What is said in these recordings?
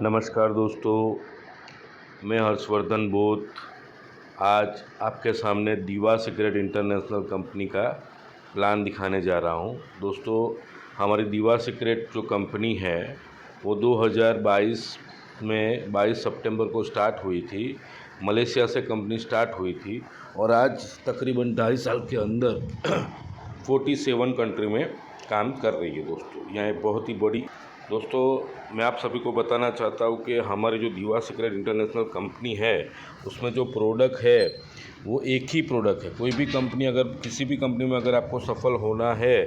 नमस्कार दोस्तों, मैं हर्षवर्धन बोथ आज आपके सामने दीवा सीक्रेट इंटरनेशनल कंपनी का प्लान दिखाने जा रहा हूं। दोस्तों, हमारी दीवा सीक्रेट जो कंपनी है वो 2022 में 22 सितंबर को स्टार्ट हुई थी। मलेशिया से कंपनी स्टार्ट हुई थी और आज तकरीबन 2.5 साल के अंदर 47 कंट्री में काम कर रही है। दोस्तों, यह एक बहुत ही बड़ी दोस्तों मैं आप सभी को बताना चाहता हूँ कि हमारी जो दीवा सीक्रेट इंटरनेशनल कंपनी है उसमें जो प्रोडक्ट है वो एक ही प्रोडक्ट है। कोई भी कंपनी अगर किसी भी कंपनी में अगर आपको सफल होना है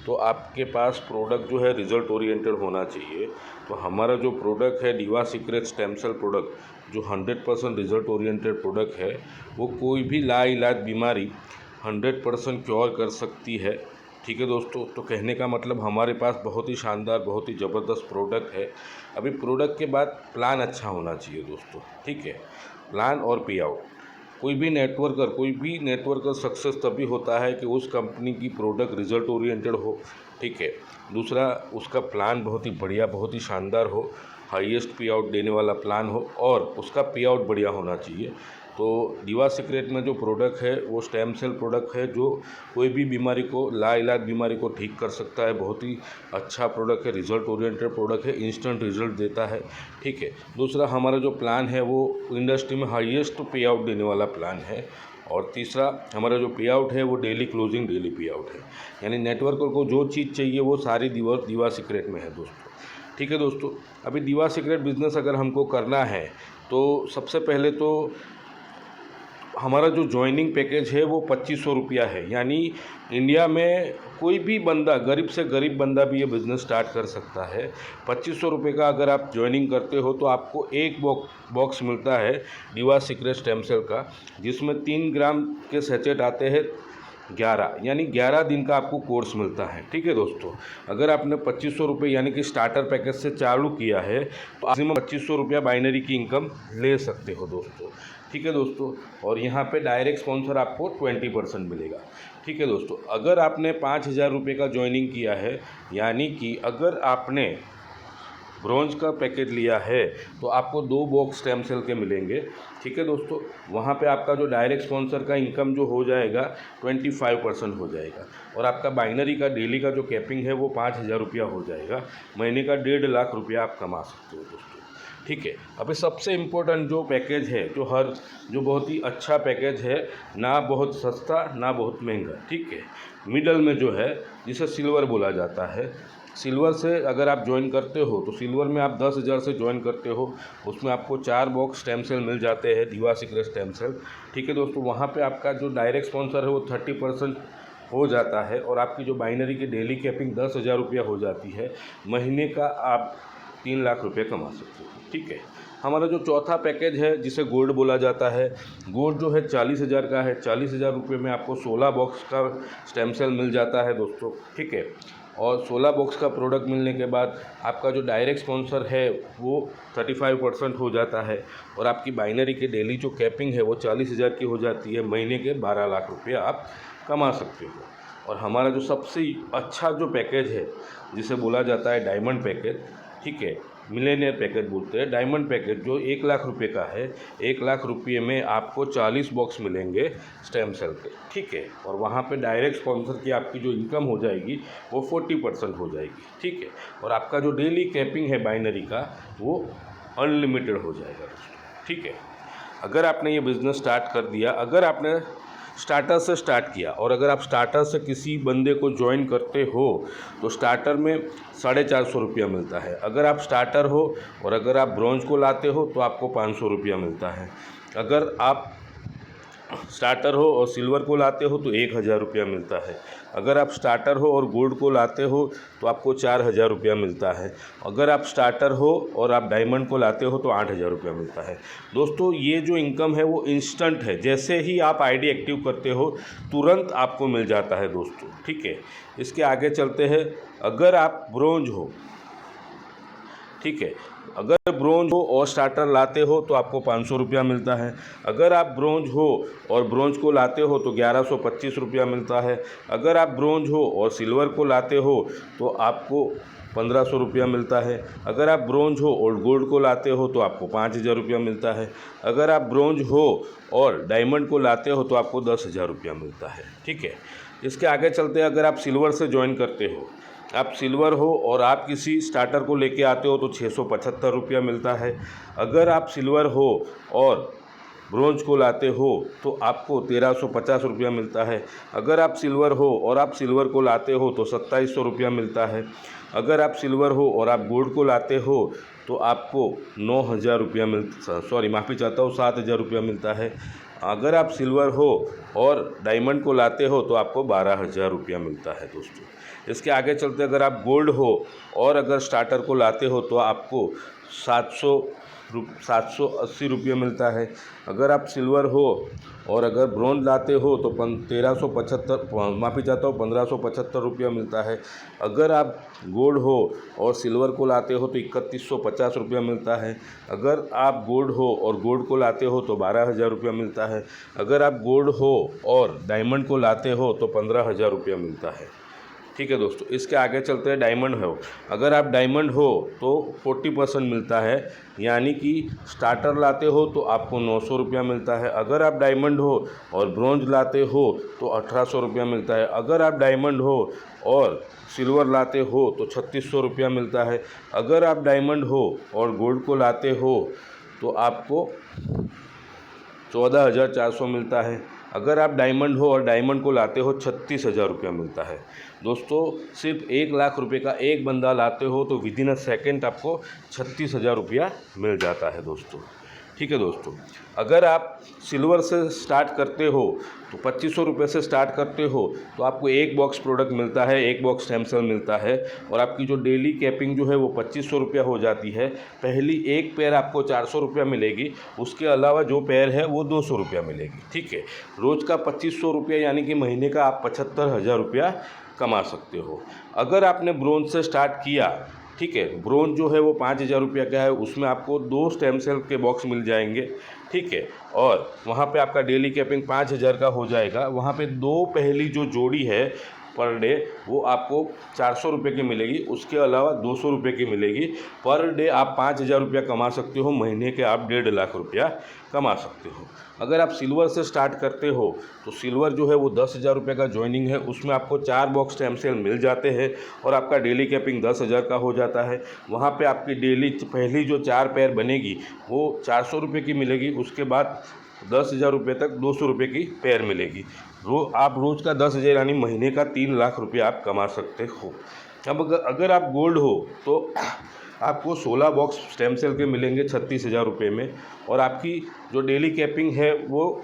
तो आपके पास प्रोडक्ट जो है रिजल्ट ओरिएंटेड होना चाहिए। तो हमारा जो प्रोडक्ट है दीवा सीक्रेट स्टेम सेल प्रोडक्ट जो 100% रिजल्ट ओरिएंटेड प्रोडक्ट है वो कोई भी लाइलाज बीमारी 100% क्योर कर सकती है। ठीक है दोस्तों, तो कहने का मतलब हमारे पास बहुत ही शानदार बहुत ही ज़बरदस्त प्रोडक्ट है। अभी प्रोडक्ट के बाद प्लान अच्छा होना चाहिए दोस्तों। ठीक है, प्लान और पे आउट कोई भी नेटवर्कर सक्सेस तभी होता है कि उस कंपनी की प्रोडक्ट रिजल्ट ओरिएंटेड हो। ठीक है, दूसरा उसका प्लान बहुत ही बढ़िया बहुत ही शानदार हो, हाईएस्ट पे आउट देने वाला प्लान हो और उसका पे आउट बढ़िया होना चाहिए। तो दीवा सीक्रेट में जो प्रोडक्ट है वो स्टेम सेल प्रोडक्ट है जो कोई भी बीमारी को लाइलाज बीमारी को ठीक कर सकता है। बहुत ही अच्छा प्रोडक्ट है, रिजल्ट ओरिएंटेड प्रोडक्ट है, इंस्टेंट रिजल्ट देता है। ठीक है, दूसरा हमारा जो प्लान है वो इंडस्ट्री में हाईएस्ट पे आउट देने वाला प्लान है। और तीसरा हमारा जो पे आउट है वो डेली क्लोजिंग डेली पे आउट है, यानी नेटवर्कर को जो चीज़ चाहिए वो सारी दीवा सीक्रेट में है दोस्तों। ठीक है दोस्तों, अभी दीवा सीक्रेट बिजनेस अगर हमको करना है तो सबसे पहले तो हमारा जो ज्वाइनिंग पैकेज है वो 2500 रुपया है। यानी इंडिया में कोई भी बंदा गरीब से गरीब बंदा भी ये बिज़नेस स्टार्ट कर सकता है। 2500 रुपये का अगर आप ज्वाइनिंग करते हो तो आपको एक बॉक्स मिलता है दीवा सीक्रेट स्टेम सेल का, जिसमें 3 ग्राम के सैचेट आते हैं 11, यानी 11 दिन का आपको कोर्स मिलता है। ठीक है दोस्तों, अगर आपने 2500 रुपये यानी कि स्टार्टर पैकेज से चालू किया है तो आप 2500 रुपया बाइनरी की इनकम ले सकते हो दोस्तों। ठीक है दोस्तों, और यहाँ पे डायरेक्ट स्पॉन्सर आपको 20% मिलेगा। ठीक है दोस्तों, अगर आपने 5000 रुपये का ज्वाइनिंग किया है, यानी कि अगर आपने ब्रॉन्ज का पैकेज लिया है तो आपको 2 बॉक्स स्टेम सेल के मिलेंगे। ठीक है दोस्तों, वहाँ पे आपका जो डायरेक्ट स्पॉन्सर का इनकम जो हो जाएगा 25% हो जाएगा और आपका बाइनरी का डेली का जो कैपिंग है वो 5000 रुपया हो जाएगा। महीने का 1.5 लाख रुपया आप कमा सकते हो दोस्तों। ठीक है, अभी सबसे इम्पोर्टेंट जो पैकेज है जो बहुत ही अच्छा पैकेज है, ना बहुत सस्ता ना बहुत महंगा। ठीक है, मिडल में जो है जिसे सिल्वर बोला जाता है, सिल्वर से अगर आप ज्वाइन करते हो तो सिल्वर में आप 10,000 से ज्वाइन करते हो, उसमें आपको 4 बॉक्स स्टेम सेल मिल जाते हैं दीवा सीक्रेट स्टेम सेल। ठीक है दोस्तों, वहाँ पे आपका जो डायरेक्ट स्पॉन्सर है वो 30% हो जाता है और आपकी जो बाइनरी की डेली कैपिंग 10,000 रुपया हो जाती है। महीने का आप 3 लाख रुपये कमा सकते हो। ठीक है, हमारा जो चौथा पैकेज है जिसे गोल्ड बोला जाता है, गोल्ड जो है 40,000 का है। 40,000 रुपये में आपको 16 बॉक्स का स्टेम सेल मिल जाता है दोस्तों। ठीक है, और 16 बॉक्स का प्रोडक्ट मिलने के बाद आपका जो डायरेक्ट स्पॉन्सर है वो 35% हो जाता है और आपकी बाइनरी की डेली जो कैपिंग है वो 40,000 की हो जाती है। महीने के 12 लाख रुपये आप कमा सकते हो। और हमारा जो सबसे अच्छा जो पैकेज है जिसे बोला जाता है डायमंड पैकेज, ठीक है, मिलेनियर पैकेज बोलते हैं, डायमंड पैकेज जो 1 लाख रुपये का है। 1 लाख रुपये में आपको 40 बॉक्स मिलेंगे स्टेम सेल के। ठीक है, और वहाँ पे डायरेक्ट स्पॉन्सर की आपकी जो इनकम हो जाएगी वो 40% हो जाएगी। ठीक है, और आपका जो डेली कैपिंग है बाइनरी का वो अनलिमिटेड हो जाएगा। ठीक है, अगर आपने ये बिज़नेस स्टार्ट कर दिया, अगर आपने स्टार्टर से स्टार्ट किया और अगर आप स्टार्टर से किसी बंदे को ज्वाइन करते हो तो स्टार्टर में 450 रुपया मिलता है। अगर आप स्टार्टर हो और अगर आप ब्रॉन्ज को लाते हो तो आपको 500 रुपया मिलता है। अगर आप स्टार्टर हो और सिल्वर को लाते हो तो 1,000 रुपया मिलता है। अगर आप स्टार्टर हो और गोल्ड को लाते हो तो आपको 4,000 रुपया मिलता है। अगर आप स्टार्टर हो और आप डायमंड को लाते हो तो 8,000 रुपया मिलता है। दोस्तों, ये जो इनकम है वो इंस्टेंट है, जैसे ही आप आईडी एक्टिव करते हो तुरंत आपको मिल जाता है दोस्तों। ठीक है, इसके आगे चलते हैं। अगर आप ब्रोंज हो, ठीक है। अगर ब्रोंज हो और स्टार्टर लाते हो तो आपको 500 रुपया मिलता है। अगर आप ब्रोंज हो और ब्रोंज को लाते हो तो 1125 रुपया मिलता है। अगर आप ब्रोंज हो और सिल्वर को लाते हो तो आपको 1500 रुपया मिलता है। अगर आप ब्रोंज हो और गोल्ड को लाते हो तो आपको 5000 रुपया मिलता है। अगर आप ब्रोंज हो और डायमंड को लाते हो तो आपको 10,000 रुपया मिलता है। ठीक है। इसके आगे चलते हैं, अगर आप सिल्वर से ज्वाइन करते हो, आप सिल्वर हो और आप किसी स्टार्टर को लेके आते हो तो 675 रुपया मिलता है। अगर आप सिल्वर हो और ब्रोंज को लाते हो तो आपको 1350 रुपया मिलता है। अगर आप सिल्वर हो और आप सिल्वर को लाते हो तो 2700 रुपया मिलता है। अगर आप सिल्वर हो और आप गोल्ड को लाते हो तो आपको 9,000 रुपया माफ़ी चाहता हूँ 7,000 रुपया मिलता है। अगर आप सिल्वर हो और डायमंड को लाते हो तो आपको 12,000 रुपया मिलता है दोस्तों। इसके आगे चलते, अगर आप गोल्ड हो और अगर स्टार्टर को लाते हो तो आपको 780 रुपये मिलता है। अगर आप सिल्वर हो और अगर ब्रोंज लाते हो तो 1575 रुपया मिलता है। अगर आप गोल्ड हो और सिल्वर को लाते हो तो 3150 रुपया मिलता है। अगर आप गोल्ड हो और गोल्ड को लाते हो तो 12,000 रुपया मिलता है। अगर आप गोल्ड हो और डायमंड को लाते हो तो 15,000 रुपया मिलता है। ठीक है दोस्तों। इसके आगे चलते हैं, डायमंड हो। अगर आप डायमंड हो तो 40% मिलता है, यानी कि स्टार्टर लाते हो तो आपको 900 रुपया मिलता है। अगर आप डायमंड हो और ब्रोंज लाते हो तो 1800 रुपया मिलता है। अगर आप डायमंड हो और सिल्वर लाते हो तो 3600 रुपया मिलता है। अगर आप डायमंड हो और गोल्ड को लाते हो तो आपको 14,400 मिलता है। अगर आप डायमंड हो और डायमंड को लाते हो 36,000 रुपया मिलता है। दोस्तों, सिर्फ 1,00,000 रुपये का एक बंदा लाते हो तो विदिन अ सेकेंड आपको 36,000 रुपया मिल जाता है दोस्तों। ठीक है दोस्तों। अगर आप सिल्वर से स्टार्ट करते हो तो 2500 रुपये से स्टार्ट करते हो तो आपको एक बॉक्स प्रोडक्ट मिलता है, एक बॉक्स स्टेम सेल मिलता है और आपकी जो डेली कैपिंग जो है वो 2500 रुपया हो जाती है। पहली एक पेयर आपको 400 रुपया मिलेगी, उसके अलावा जो पेयर है वो 200 रुपया मिलेगी। ठीक है। रोज़ का 2500 रुपया, यानी कि महीने का आप 75,000 रुपया कमा सकते हो। अगर आपने ब्रोंज से स्टार्ट किया, ठीक है, ब्रोंज जो है वो 5,000 रुपया का है, उसमें आपको 2 स्टेम सेल के बॉक्स मिल जाएंगे। ठीक है। और वहाँ पे आपका डेली कैपिंग 5,000 का हो जाएगा। वहाँ पे 2 पहली जो जोड़ी है पर डे वो आपको 400 रुपये की मिलेगी, उसके अलावा 200 रुपये की मिलेगी। पर डे आप 5,000 रुपया कमा सकते हो, महीने के आप 1.5 लाख रुपया कमा सकते हो। अगर आप सिल्वर से स्टार्ट करते हो तो सिल्वर जो है वो 10,000 रुपये का ज्वाइनिंग है, उसमें आपको 4 बॉक्स स्टेम सेल मिल जाते हैं और आपका डेली कैपिंग 10,000 का हो जाता है। वहाँ पे आपकी डेली पहली जो 4 पेयर बनेगी वो 400 रुपये की मिलेगी, उसके बाद 10,000 रुपये तक 200 रुपये की पेयर मिलेगी। आप रोज़ का 10,000 यानी महीने का 3 लाख रुपया आप कमा सकते हो। अब अगर आप गोल्ड हो तो आपको 16 बॉक्स स्टेम सेल के मिलेंगे 36,000 रुपये में और आपकी जो डेली कैपिंग है वो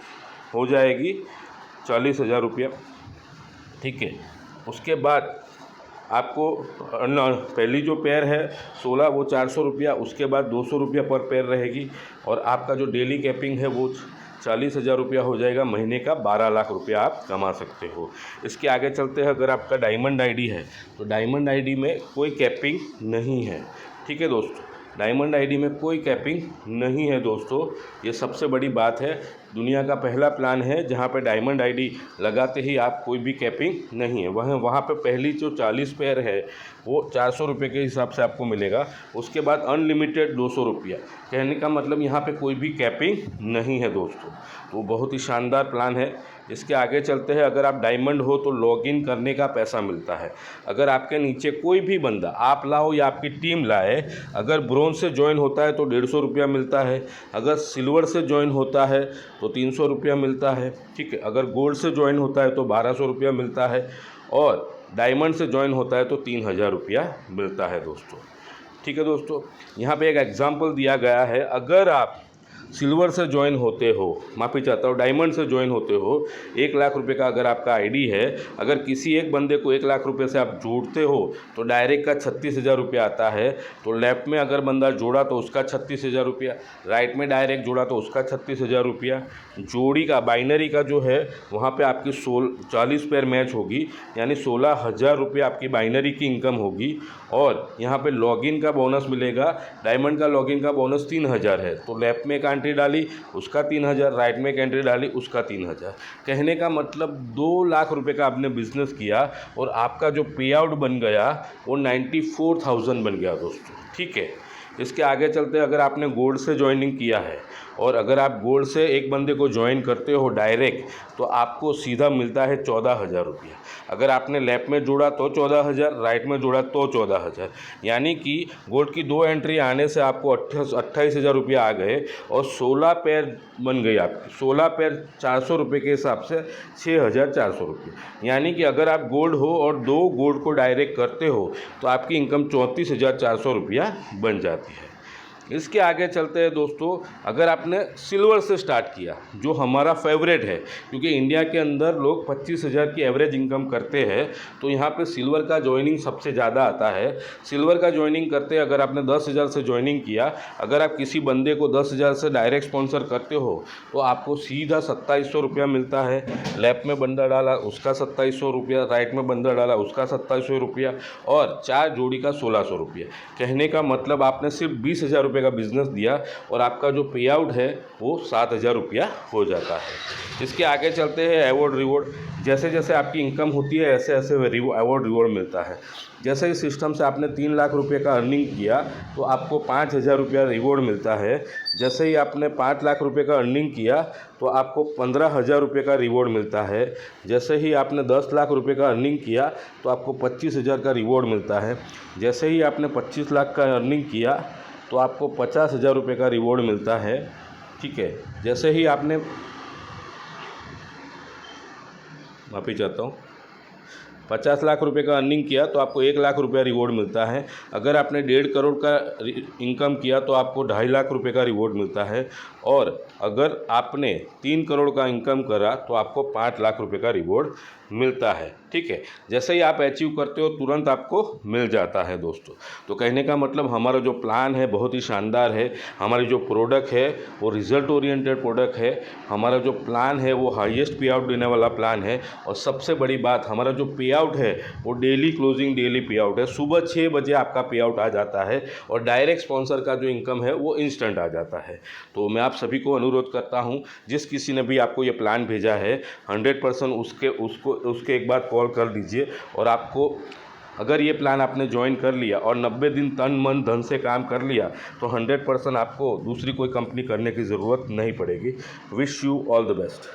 हो जाएगी 40,000 रुपया। ठीक है। उसके बाद आपको पहली जो पेयर है 16 वो 400 रुपया, उसके बाद 200 रुपया पर पेयर रहेगी और आपका जो डेली कैपिंग है वो 40,000 रुपया हो जाएगा, महीने का 12 लाख रुपया आप कमा सकते हो। इसके आगे चलते हैं, अगर आपका डायमंड आईडी है तो डायमंड आईडी में कोई कैपिंग नहीं है। ठीक है दोस्तों। डायमंड आईडी में कोई कैपिंग नहीं है दोस्तों, ये सबसे बड़ी बात है। दुनिया का पहला प्लान है जहाँ पे डायमंड आईडी लगाते ही आप कोई भी कैपिंग नहीं है। वहाँ पे पहली जो 40 पेयर है वो 400 रुपये के हिसाब से आपको मिलेगा, उसके बाद अनलिमिटेड 200 रुपया। कहने का मतलब यहाँ पे कोई भी कैपिंग नहीं है दोस्तों। तो बहुत ही शानदार प्लान है। इसके आगे चलते हैं, अगर आप डायमंड हो तो लॉगिन करने का पैसा मिलता है। अगर आपके नीचे कोई भी बंदा, आप लाओ या आपकी टीम लाए, अगर ब्रोंज से ज्वाइन होता है तो 150 रुपया मिलता है। अगर सिल्वर से ज्वाइन होता है तो 300 रुपया मिलता है। ठीक है। अगर गोल्ड से ज्वाइन होता है तो 1200 रुपया मिलता है और डायमंड से ज्वाइन होता है तो 3,000 रुपया मिलता है दोस्तों। ठीक है दोस्तों। यहाँ पे एक एग्जाम्पल दिया गया है, अगर आप सिल्वर से ज्वाइन होते हो, माफ़ी चाहता हूँ, डायमंड से ज्वाइन होते हो, 1 लाख रुपए का अगर आपका आईडी है, अगर किसी एक बंदे को 1 लाख रुपए से आप जोड़ते हो तो डायरेक्ट का 36,000 रुपया आता है। तो लेफ्ट में अगर बंदा जोड़ा तो उसका 36,000 रुपया, राइट में डायरेक्ट जोड़ा तो उसका 36,000 रुपया। जोड़ी का बाइनरी का जो है वहाँ पे आपकी 40 पेयर मैच होगी, यानी 16,000 रुपये आपकी बाइनरी की इनकम होगी। और यहाँ पे लॉगिन का बोनस मिलेगा, डायमंड का लॉगिन का बोनस 3,000 है। तो लेफ्ट में एक एंट्री डाली उसका 3,000, राइट में एक एंट्री डाली उसका 3,000। कहने का मतलब 2 लाख रुपए का आपने बिजनेस किया और आपका जो पे आउट बन गया वो 94,000 बन गया दोस्तों, ठीक है। इसके आगे चलते, अगर आपने गोल्ड से ज्वाइनिंग किया है और अगर आप गोल्ड से एक बंदे को ज्वाइन करते हो डायरेक्ट, तो आपको सीधा मिलता है 14,000 रुपया। अगर आपने लेफ्ट में जोड़ा तो 14,000, राइट में जोड़ा तो 14,000, यानी कि गोल्ड की 2 एंट्री आने से आपको 28,000 रुपया आ गए और 16 पेयर बन गई आपकी। 16 पेयर 400 रुपये के हिसाब से 6,400 रुपये, यानी कि अगर आप गोल्ड हो और 2 गोल्ड को डायरेक्ट करते हो तो आपकी इनकम 34,400 रुपया बन जाती है। इसके आगे चलते हैं दोस्तों, अगर आपने सिल्वर से स्टार्ट किया, जो हमारा फेवरेट है, क्योंकि इंडिया के अंदर लोग 25,000 की एवरेज इनकम करते हैं, तो यहाँ पे सिल्वर का ज्वाइनिंग सबसे ज़्यादा आता है। सिल्वर का ज्वाइनिंग करते अगर आपने 10,000 से ज्वाइनिंग किया, अगर आप किसी बंदे को 10,000 से डायरेक्ट स्पॉन्सर करते हो तो आपको सीधा 2700 रुपया मिलता है। लेफ्ट में बंदा डाला उसका 2700 रुपया, राइट में बंदा डाला उसका 2700 रुपया और 4 जोड़ी का 1600 रुपया। कहने का मतलब आपने सिर्फ 20,000 रुपये का बिजनेस दिया और आपका जो पे आउट है वो 7,000 रुपया हो जाता है। इसके आगे चलते हैं अवार्ड रिवॉर्ड। जैसे जैसे आपकी इनकम होती है ऐसे ऐसे अवार्ड रिवॉर्ड मिलता है। जैसे इस सिस्टम से आपने 3 लाख रुपये का अर्निंग किया तो आपको 5,000 रुपया रिवॉर्ड मिलता है। जैसे ही आपने 5 लाख रुपये का अर्निंग किया तो आपको 15,000 रुपये का रिवॉर्ड मिलता है। जैसे ही आपने 10 लाख रुपये का अर्निंग किया तो आपको 25,000 का रिवॉर्ड मिलता है। जैसे ही आपने 25 लाख का अर्निंग किया तो आपको 50,000 रुपये का रिवॉर्ड मिलता है, ठीक है। जैसे ही आपने, माफ़ी चाहता हूँ, 50 लाख रुपए का अर्निंग किया तो आपको 1 लाख रुपया रिवॉर्ड मिलता है। अगर आपने 1.5 करोड़ का इनकम किया तो आपको 2.5 लाख रुपए का रिवॉर्ड मिलता है। और अगर आपने 3 करोड़ का इनकम करा तो आपको 5 लाख रुपए का रिवॉर्ड मिलता है, ठीक है। जैसे ही आप अचीव करते हो तुरंत आपको मिल जाता है दोस्तों। तो कहने का मतलब हमारा जो प्लान है बहुत ही शानदार है। हमारी जो प्रोडक्ट है वो रिजल्ट ओरिएंटेड प्रोडक्ट है। हमारा जो प्लान है वो हाईएस्ट पे आउट देने वाला प्लान है। और सबसे बड़ी बात, हमारा जो पे आउट है वो डेली क्लोजिंग डेली पे आउट है। सुबह 6 बजे आपका पे आउट आ जाता है और डायरेक्ट स्पॉन्सर का जो इनकम है वो इंस्टेंट आ जाता है। तो मैं आप सभी को अनुरोध करता हूँ, जिस किसी ने भी आपको ये प्लान भेजा है 100% उसके एक बार कॉल कर दीजिए। और आपको अगर ये प्लान आपने ज्वाइन कर लिया और 90 दिन तन मन धन से काम कर लिया तो 100% आपको दूसरी कोई कंपनी करने की ज़रूरत नहीं पड़ेगी। Wish you all the best.